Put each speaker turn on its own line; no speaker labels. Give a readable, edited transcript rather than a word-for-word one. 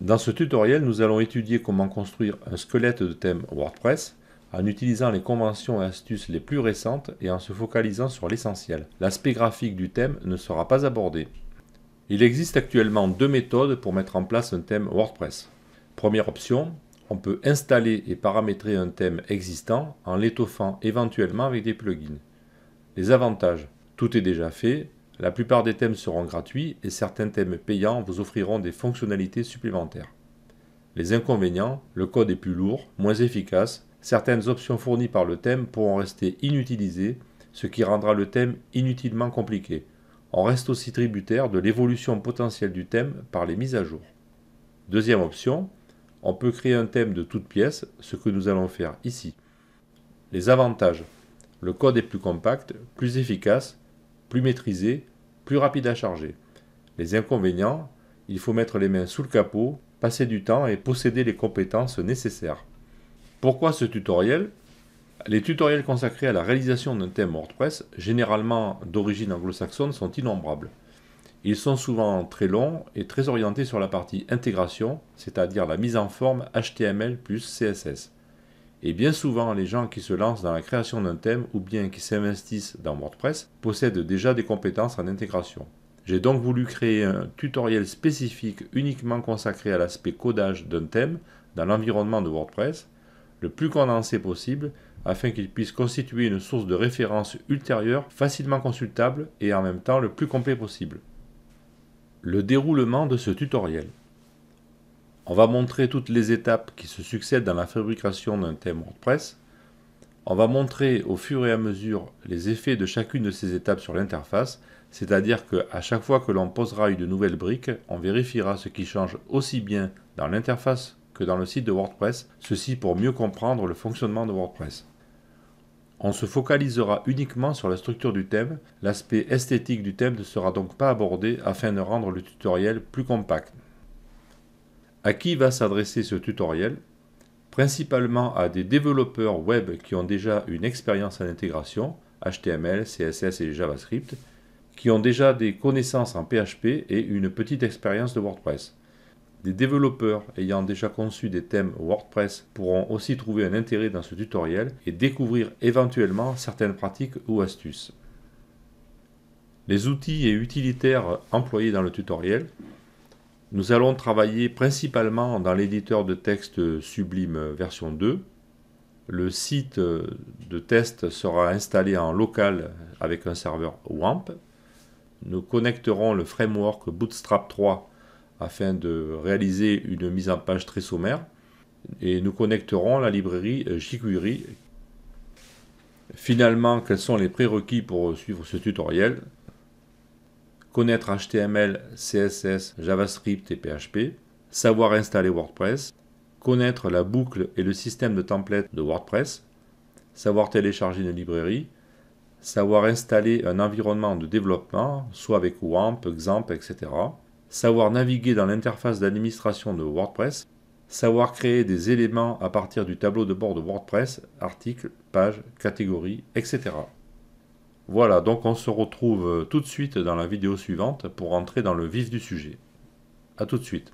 Dans ce tutoriel, nous allons étudier comment construire un squelette de thème WordPress en utilisant les conventions et astuces les plus récentes et en se focalisant sur l'essentiel. L'aspect graphique du thème ne sera pas abordé. Il existe actuellement deux méthodes pour mettre en place un thème WordPress. Première option, on peut installer et paramétrer un thème existant en l'étoffant éventuellement avec des plugins. Les avantages, tout est déjà fait, la plupart des thèmes seront gratuits et certains thèmes payants vous offriront des fonctionnalités supplémentaires. Les inconvénients, le code est plus lourd, moins efficace, certaines options fournies par le thème pourront rester inutilisées, ce qui rendra le thème inutilement compliqué. On reste aussi tributaire de l'évolution potentielle du thème par les mises à jour. Deuxième option, on peut créer un thème de toutes pièces, ce que nous allons faire ici. Les avantages, le code est plus compact, plus efficace, plus maîtrisé, plus rapide à charger. Les inconvénients, il faut mettre les mains sous le capot, passer du temps et posséder les compétences nécessaires. Pourquoi ce tutoriel? Les tutoriels consacrés à la réalisation d'un thème WordPress, généralement d'origine anglo-saxonne, sont innombrables. Ils sont souvent très longs et très orientés sur la partie intégration, c'est-à-dire la mise en forme HTML plus CSS. Et bien souvent, les gens qui se lancent dans la création d'un thème ou bien qui s'investissent dans WordPress possèdent déjà des compétences en intégration. J'ai donc voulu créer un tutoriel spécifique uniquement consacré à l'aspect codage d'un thème dans l'environnement de WordPress, le plus condensé possible, afin qu'il puisse constituer une source de référence ultérieure facilement consultable et en même temps le plus complet possible. Le déroulement de ce tutoriel. On va montrer toutes les étapes qui se succèdent dans la fabrication d'un thème WordPress. On va montrer au fur et à mesure les effets de chacune de ces étapes sur l'interface, c'est-à-dire qu'à chaque fois que l'on posera une nouvelle brique, on vérifiera ce qui change aussi bien dans l'interface que dans le site de WordPress, ceci pour mieux comprendre le fonctionnement de WordPress. On se focalisera uniquement sur la structure du thème, l'aspect esthétique du thème ne sera donc pas abordé afin de rendre le tutoriel plus compact. À qui va s'adresser ce tutoriel? Principalement à des développeurs web qui ont déjà une expérience en intégration, HTML, CSS et JavaScript, qui ont déjà des connaissances en PHP et une petite expérience de WordPress. Des développeurs ayant déjà conçu des thèmes WordPress pourront aussi trouver un intérêt dans ce tutoriel et découvrir éventuellement certaines pratiques ou astuces. Les outils et utilitaires employés dans le tutoriel. Nous allons travailler principalement dans l'éditeur de texte Sublime version 2. Le site de test sera installé en local avec un serveur WAMP. Nous connecterons le framework Bootstrap 3 afin de réaliser une mise en page très sommaire. Et nous connecterons la librairie jQuery. Finalement, quels sont les prérequis pour suivre ce tutoriel? Connaître HTML, CSS, JavaScript et PHP, savoir installer WordPress, connaître la boucle et le système de templates de WordPress, savoir télécharger une librairie, savoir installer un environnement de développement, soit avec WAMP, XAMPP, etc., savoir naviguer dans l'interface d'administration de WordPress, savoir créer des éléments à partir du tableau de bord de WordPress, articles, pages, catégories, etc. Voilà, donc on se retrouve tout de suite dans la vidéo suivante pour entrer dans le vif du sujet. A tout de suite.